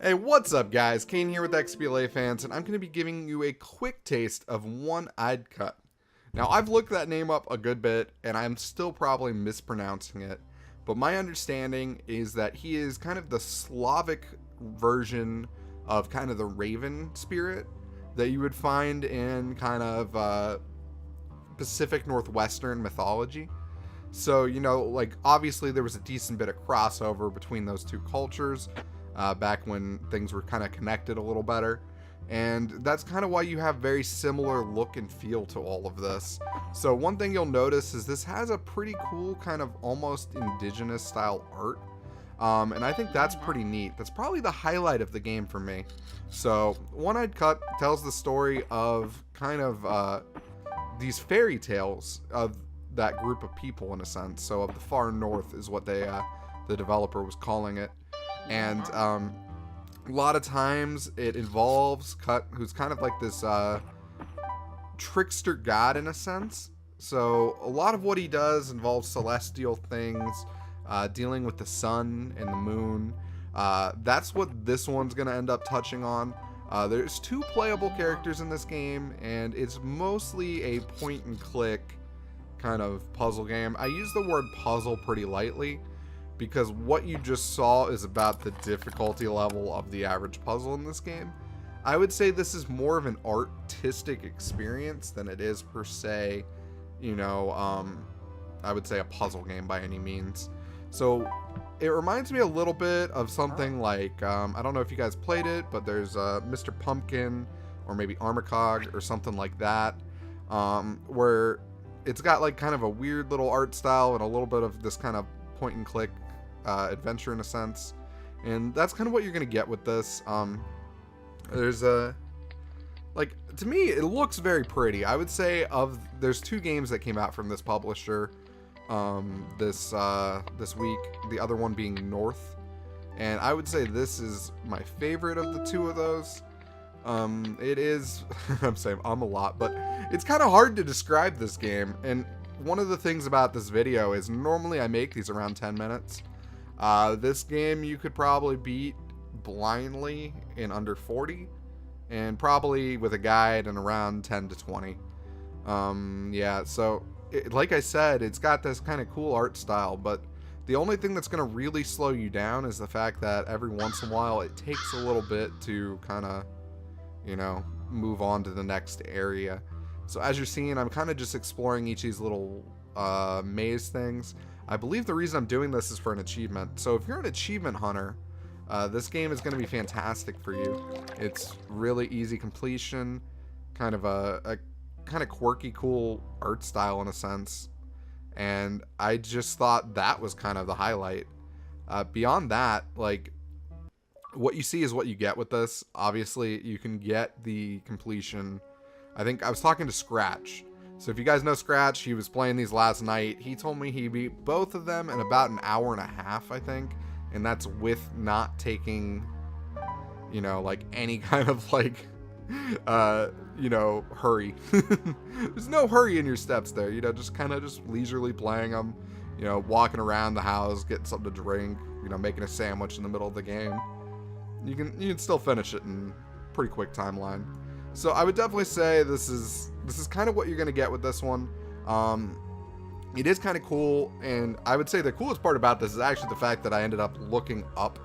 Hey, what's up guys? Cain here with XBLA fans, and I'm going to be giving you a quick taste of One Eyed Kutkh. Now, I've looked that name up a good bit, and I'm still probably mispronouncing it, but my understanding is that he is kind of the Slavic version of kind of the raven spirit that you would find in kind of Pacific Northwestern mythology. So, you know, like, obviously there was a decent bit of crossover between those two cultures back when things were kind of connected a little better. And that's kind of why you have very similar look and feel to all of this. So one thing you'll notice is this has a pretty cool kind of almost indigenous style art. And I think that's pretty neat. That's probably the highlight of the game for me. So One Eyed Kutkh tells the story of kind of these fairy tales of that group of people, in a sense. So of the far north is what the developer was calling it. And a lot of times it involves Kutkh, who's kind of like this trickster god in a sense. So a lot of what he does involves celestial things, dealing with the sun and the moon. That's what this one's going to end up touching on. There's two playable characters in this game, and it's mostly a point and click kind of puzzle game. I use the word puzzle pretty lightly, because what you just saw is about the difficulty level of the average puzzle in this game. I would say this is more of an artistic experience than it is per se, you know, I would say a puzzle game by any means. So it reminds me a little bit of something like, I don't know if you guys played it, but there's Mr. Pumpkin or maybe Armacog or something like that, where it's got like kind of a weird little art style and a little bit of this kind of point and click adventure in a sense, and that's kind of what you're gonna get with this. There's a, like, to me it looks very pretty. I would say there's two games that came out from this publisher this week, the other one being North, and I would say this is my favorite of the two of those. It is I'm saying a lot, but it's kind of hard to describe this game. And one of the things about this video is normally I make these around 10 minutes. This game you could probably beat blindly in under 40, and probably with a guide in around 10 to 20. Yeah, so like I said, it's got this kind of cool art style, but the only thing that's going to really slow you down is the fact that every once in a while it takes a little bit to kind of, you know, move on to the next area. So as you're seeing, I'm kind of just exploring each of these little maze things. I believe the reason I'm doing this is for an achievement. So if you're an achievement hunter, this game is going to be fantastic for you. It's really easy completion, kind of a kind of quirky, cool art style in a sense. And I just thought that was kind of the highlight. Beyond that, like, what you see is what you get with this. Obviously, you can get the completion. I think I was talking to Scratch. So if you guys know Scratch, he was playing these last night. He told me he beat both of them in about an hour and a half, I think. And that's with not taking, you know, like any kind of like, you know, hurry. There's no hurry in your steps there, you know, just kind of just leisurely playing them, you know, walking around the house, getting something to drink, you know, making a sandwich in the middle of the game. You can still finish it in pretty quick timeline. So I would definitely say this is kind of what you're going to get with this one. It is kind of cool, and I would say the coolest part about this is actually the fact that I ended up looking up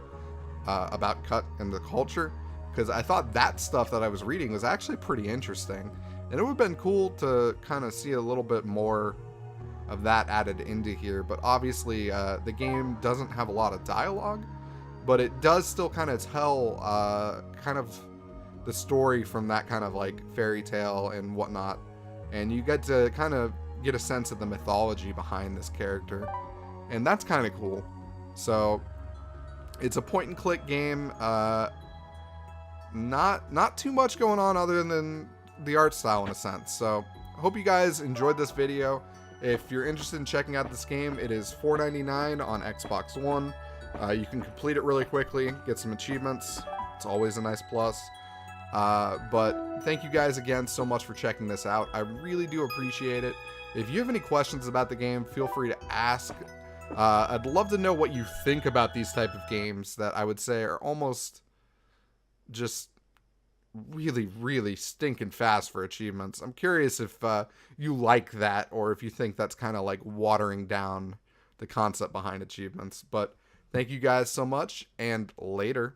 about Kutkh and the culture, because I thought that stuff that I was reading was actually pretty interesting, and it would have been cool to kind of see a little bit more of that added into here. But obviously the game doesn't have a lot of dialogue, but it does still kind of tell kind of the story from that kind of like fairy tale and whatnot, and you get to kind of get a sense of the mythology behind this character, and that's kind of cool. So it's a point and click game, not too much going on other than the art style in a sense. So I hope you guys enjoyed this video. If you're interested in checking out this game, it is $4.99 on Xbox One. You can complete it really quickly, get some achievements. It's always a nice plus. But thank you guys again so much for checking this out. I really do appreciate it. If you have any questions about the game, feel free to ask. I'd love to know what you think about these type of games that I would say are almost just really, really stinking fast for achievements. I'm curious if you like that, or if you think that's kind of like watering down the concept behind achievements. But thank you guys so much, and later.